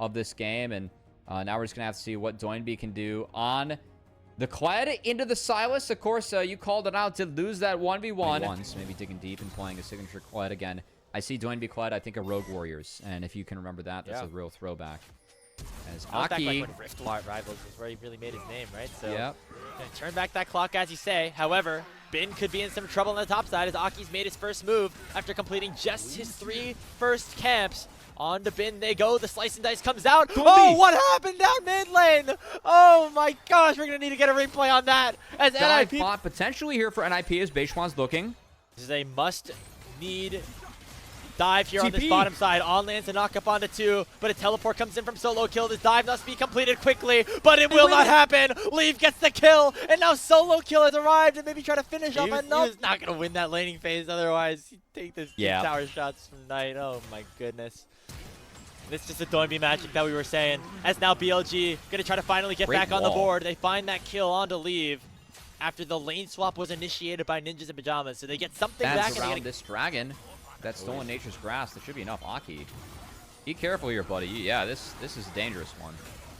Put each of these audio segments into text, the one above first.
of this game. And now we're just going to have to see what Doinby can do on the Kled into the Silas. Of course, you called it out to lose that 1v1. So maybe digging deep and playing a signature Kled again. I see Doinby Kled, I think of Rogue Warriors. And if you can remember that, that's a real throwback. As Aki, like when Rift Rivals was where he really made his name, right? So yep. Gonna turn back that clock, as you say. However, Bin could be in some trouble on the top side as Aki's made his first move after completing just his 3 first camps. On to Bin they go. The slice and dice comes out. Oh, what happened down mid lane? Oh my gosh, we're gonna need to get a replay on that. As NIP bot potentially here for NIP as Beishwan's looking. This is a must-need dive here on this bottom side. On lands to knock up onto 2, but a teleport comes in from Solo Kill. This dive must be completed quickly, but it will not happen. Leave gets the kill, and now Solo Kill has arrived and maybe try to finish off. And no, he's not going to win that laning phase otherwise. He'd take this tower shots from Knight. Oh my goodness. This is just a Doinby magic that we were saying. As now BLG going to try to finally get back on the board. They find that kill on to Leave after the lane swap was initiated by Ninjas in Pyjamas. So they get something back. Around this dragon. That's stolen nature's grass. There should be enough Aki. Be careful here, buddy. Yeah, this is a dangerous one.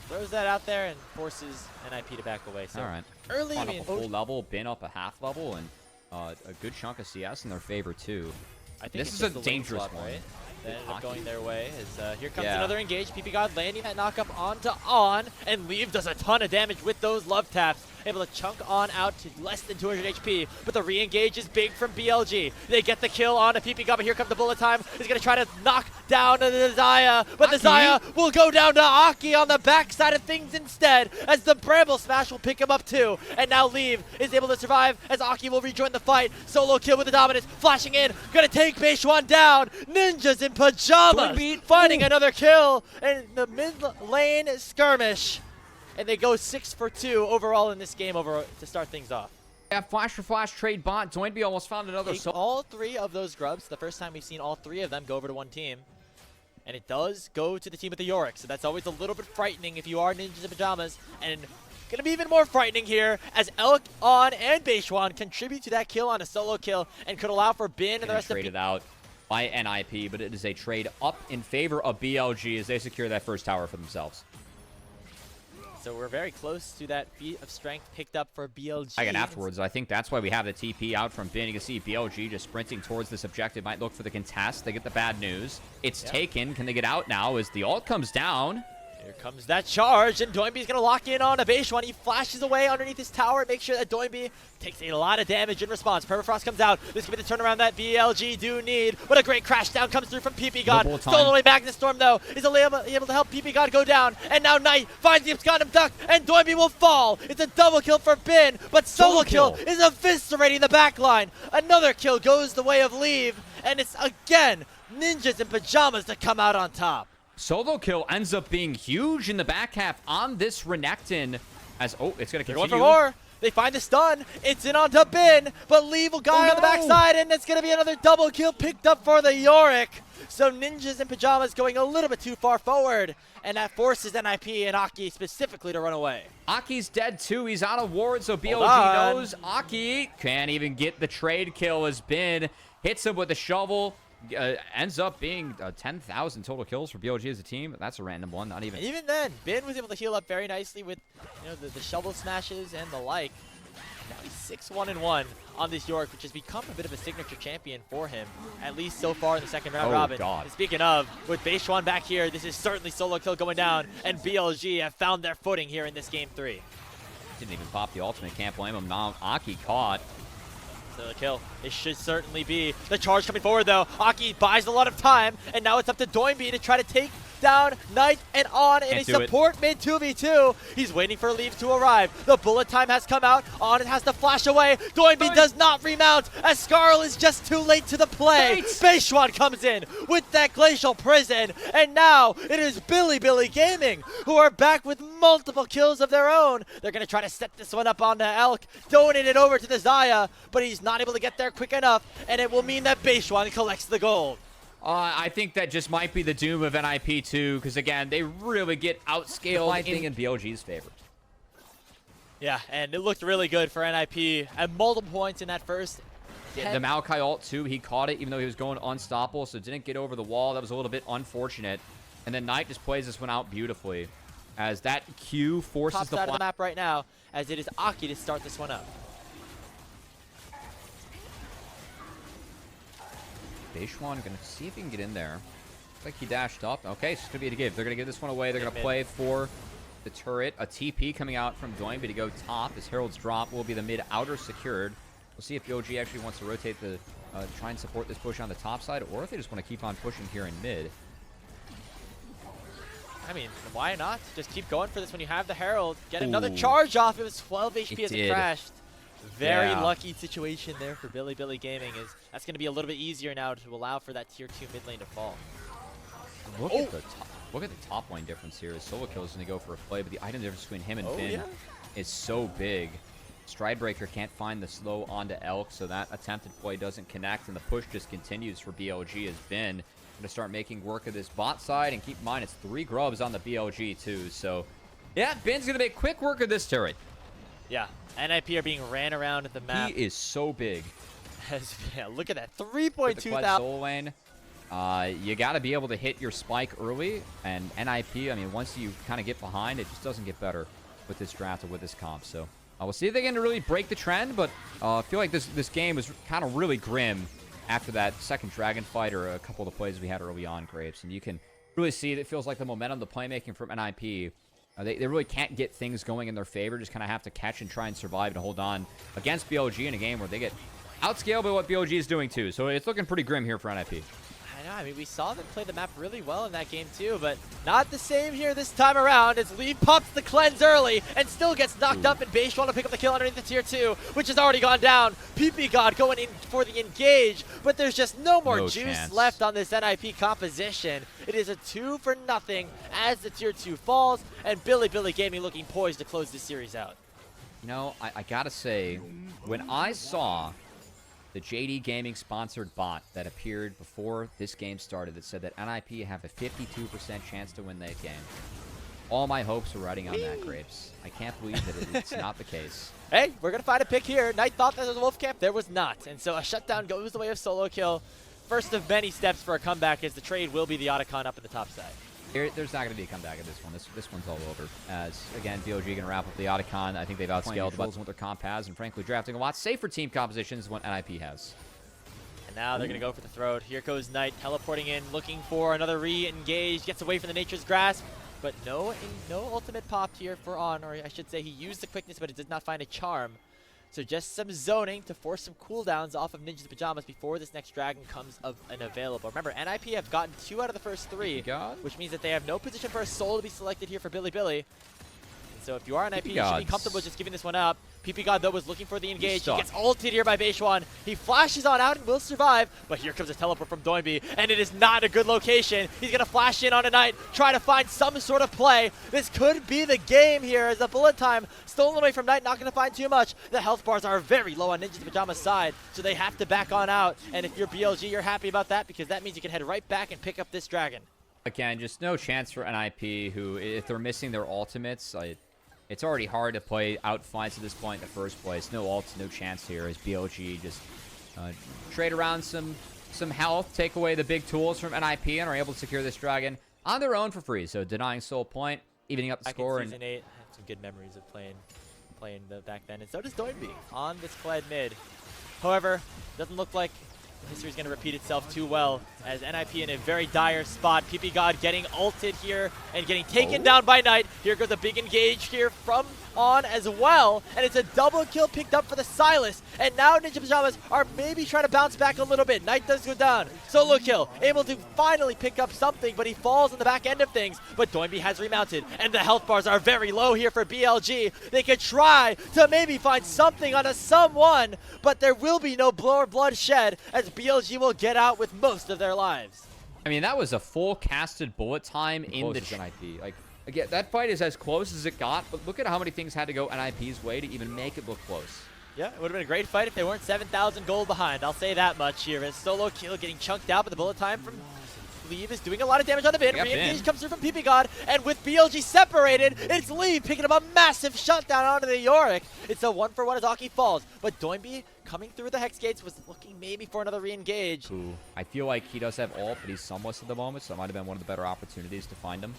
Throws that out there and forces NIP to back away. So all right. Early up a full level, Bin up a half level, and a good chunk of CS in their favor too. I think this is a dangerous one. Right? Then end up going their way. As here comes another engage. PP God landing that knockup onto On, and Leave does a ton of damage with those love taps. Able to chunk On out to less than 200 HP, but the re-engage is big from BLG. They get the kill on a PP God, but here comes the bullet time. He's going to try to knock down the Zaya, but the Zaya will go down to Aki on the backside of things instead, as the Bramble Smash will pick him up too. And now Leave is able to survive as Aki will rejoin the fight. Solo Kill with the dominance, flashing in, going to take Beishwan down. Ninjas in Pyjamas finding another kill in the mid lane skirmish. And they go 6 for 2 overall in this game to start things off. Yeah, flash for flash trade bot. Doinby almost found another. All 3 of those grubs. The first time we've seen all 3 of them go over to one team. And it does go to the team with the Yorick. So that's always a little bit frightening if you are Ninjas in Pyjamas. And going to be even more frightening here as Elk, On, and Beishwan contribute to that kill on a Solo Kill and could allow for Bin and the rest of traded out by NIP, but it is a trade up in favor of BLG as they secure that first tower for themselves. So we're very close to that feat of strength picked up for BLG. Again, afterwards, I think that's why we have the TP out from Bin. You can see BLG just sprinting towards this objective. Might look for the contest. They get the bad news. It's taken. Can they get out now as the ult comes down? Here comes that charge, and Doinby's going to lock in on a Beishwan. He flashes away underneath his tower. Make sure that Doinby takes a lot of damage in response. Permafrost comes out. This could be the turnaround that BLG do need. What a great crash down comes through from PP God. Stolen away Magnus Storm, though, is able to help PP God go down. And now Knight finds the Abscondum Duck, and Doinby will fall. It's a double kill for Bin, but Solo Kill is eviscerating the backline. Another kill goes the way of Leave, and it's again Ninjas in Pyjamas to come out on top. Solo Kill ends up being huge in the back half on this Renekton. As it's going to continue. Going for more. They find the stun. It's in onto Bin, but Leave a guy on the backside, and it's going to be another double kill picked up for the Yorick. So Ninjas in Pyjamas going a little bit too far forward, and that forces NIP and Aki specifically to run away. Aki's dead too. He's out of ward, so BLG knows Aki can't even get the trade kill as Bin hits him with the shovel. Ends up being 10,000 total kills for BLG as a team. That's a random one, not even. And even then, Bin was able to heal up very nicely with the shovel smashes and the like. Now he's 6-1-1 on this Yorick, which has become a bit of a signature champion for him, at least so far in the second round robin. And speaking of, with Beishwan back here, this is certainly Solo Kill going down, and BLG have found their footing here in this game 3. Didn't even pop the ultimate, can't blame him. Now Aki caught. So the kill, it should certainly be the charge coming forward though. Aki buys a lot of time, and now it's up to Doinby to try to take down Knight and On in a support mid 2v2. He's waiting for Leave to arrive. The bullet time has come out. On it has to flash away. Doinby does not remount as Skarl is just too late to the play. Beishwan comes in with that Glacial Prison, and now it is Bilibili Gaming who are back with multiple kills of their own. They're going to try to set this one up onto Elk, donate it over to the Zaya, but he's not able to get there quick enough, and it will mean that Beishwan collects the gold. I think that just might be the doom of NIP too, because again, they really get outscaled in BLG's favor. Yeah, and it looked really good for NIP at multiple points in that first. The Maokai ult too, he caught it even though he was going unstoppable, so didn't get over the wall. That was a little bit unfortunate. And then Knight just plays this one out beautifully, as that Q forces Top side of the map right now, as it is Aki to start this one up. Beishwan gonna see if he can get in there. Looks like he dashed up. Okay, so it's gonna be a give. They're gonna give this one away. They're gonna play for the turret. A TP coming out from Doinby to go top. As Herald's drop will be the mid outer secured. We'll see if BLG actually wants to rotate the, try and support this push on the top side, or if they just want to keep on pushing here in mid. I mean, why not? Just keep going for this when you have the Herald. Get another charge off. It was 12 HP as it crashed. Very lucky situation there for Bilibili Gaming. Is that's going to be a little bit easier now to allow for that tier 2 mid lane to fall. Look at the top lane difference here. Solo Kill is going to go for a play, but the item difference between him and Finn is so big. Stridebreaker can't find the slow onto Elk, so that attempted play doesn't connect, and the push just continues for BLG as Finn going to start making work of this bot side. And keep in mind, it's 3 grubs on the BLG too. So yeah, Ben's going to make quick work of this turret. Yeah, NIP are being ran around at the map. He is so big. Yeah, look at that, 3.2 solo lane. You got to be able to hit your spike early, and NIP, I mean, once you kind of get behind, it just doesn't get better with this draft or with this comp. So we'll see if they can really break the trend, but I feel like this game was kind of really grim after that second dragon fight or a couple of the plays we had early on, Grapes. And you can really see that it feels like the momentum, the playmaking from NIP, they really can't get things going in their favor. Just kind of have to catch and try and survive and hold on against BLG in a game where they get outscaled by what BLG is doing too. So it's looking pretty grim here for NIP. I know, I mean, we saw them play the map really well in that game too, but not the same here this time around as Leaf pops the cleanse early and still gets knocked up, and Beishwan to pick up the kill underneath the tier 2, which has already gone down. PP God going in for the engage, but there's just no more juice left on this NIP composition. It is a 2-0 as the tier 2 falls, and Bilibili Gaming looking poised to close this series out. You know, I gotta say, when I saw the JD Gaming sponsored bot that appeared before this game started that said that NIP have a 52% chance to win that game, all my hopes were riding on that, Grapes. I can't believe that it's not the case. Hey, we're going to find a pick here. Knight thought that was a wolf camp. There was not. And so a shutdown goes the way of Solo Kill. First of many steps for a comeback, as the trade will be the Otacon up in the top side. There's not going to be a comeback at this one. This one's all over. As, again, BLG going to wrap up the Otacon. I think they've outscaled what their comp has, and frankly, drafting a lot safer team compositions than what NIP has. And now they're going to go for the throat. Here goes Knight, teleporting in, looking for another re-engage. Gets away from the Nature's Grasp, but no ultimate popped here for On, or I should say he used the quickness, but it did not find a charm. So just some zoning to force some cooldowns off of Ninja's Pyjamas before this next dragon comes available. Remember, NIP have gotten 2 out of the first 3, which means that they have no position for a soul to be selected here for Bilibili. And so if you are NIP, you should be comfortable just giving this one up. PP God, though, was looking for the engage. He gets ulted here by Beishwan. He flashes on out and will survive, but here comes a teleport from Doinby, and it is not a good location. He's going to flash in on a Knight, try to find some sort of play. This could be the game here, as the bullet time stolen away from Knight, not going to find too much. The health bars are very low on Ninja's Pyjamas side, so they have to back on out. And if you're BLG, you're happy about that, because that means you can head right back and pick up this dragon. Again, just no chance for NIP, who, if they're missing their ultimates, it's already hard to play out fights at this point in the first place. No ults, no chance here as BLG just trade around some health, take away the big tools from NIP, and are able to secure this dragon on their own for free. So denying Soul Point, evening up the score. Season 8, I have some good memories of playing back then, and so does Doinby on this Kled mid. However, doesn't look like history is going to repeat itself too well, as NIP in a very dire spot. PP God getting ulted here and getting taken down by Knight. Here goes a big engage here from On as well, and it's a double kill picked up for the Silas. And now Ninja Pyjamas are maybe trying to bounce back a little bit. Knight does go down. Solo kill, able to finally pick up something, but he falls on the back end of things. But Doinby has remounted, and the health bars are very low here for BLG. They could try to maybe find something on a someone, but there will be no blood shed, as BLG will get out with most of their lives. I mean, that was a full casted bullet time in the NIP. Like, again, that fight is as close as it got, but look at how many things had to go NIP's way to even make it look close. Yeah, it would have been a great fight if they weren't 7,000 gold behind. I'll say that much here. As Solo kill getting chunked out by the bullet time from Leave is doing a lot of damage on the bin. Yep, Re-engage comes through from PP God, and with BLG separated, it's Leave picking up a massive shutdown onto the Yorick. It's a 1-for-1 as Aki falls, but Doinby coming through the Hex Gates was looking maybe for another re-engage. Ooh, I feel like he does have ult, but he's sunless at the moment, so it might have been one of the better opportunities to find him.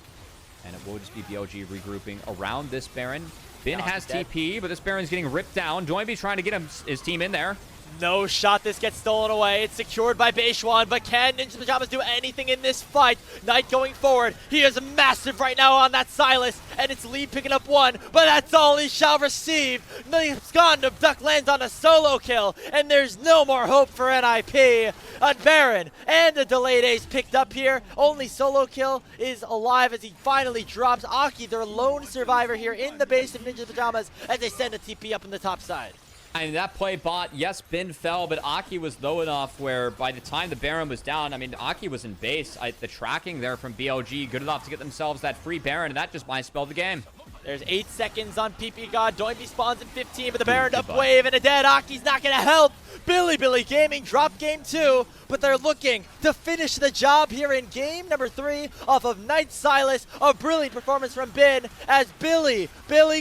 And it will just be BLG regrouping around this Baron. Bin has TP, but this Baron's getting ripped down. Doinby trying to get his team in there. No shot, this gets stolen away. It's secured by Beishwan, but can Ninja Pyjamas do anything in this fight? Knight going forward. He is massive right now on that Silas, and it's Lee picking up one, but that's all he shall receive. Duck lands on a solo kill, and there's no more hope for NIP. A Baron and a delayed ace picked up here. Only solo kill is alive as he finally drops Aki, their lone survivor here in the base of Ninja Pyjamas, as they send a TP up in the top side. I mean, that play bot, yes, Bin fell, but Aki was low enough where by the time the Baron was down, I mean, Aki was in base. The tracking there from BLG, good enough to get themselves that free Baron, and that just might spell the game. There's 8 seconds on PP God. Doinby spawns in 15, but the Baron up wave and a dead. Aki's not going to help. Bilibili Gaming drop game 2, but they're looking to finish the job here in game number 3 off of Knight Silas. A brilliant performance from Bin as Billy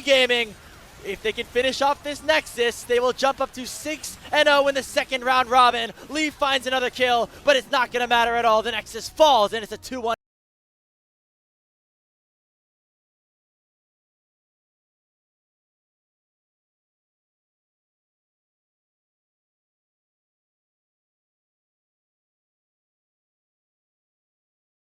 Gaming, if they can finish off this Nexus, they will jump up to 6-0 in the second round robin. Lee finds another kill, but it's not going to matter at all. The Nexus falls, and it's a 2-1.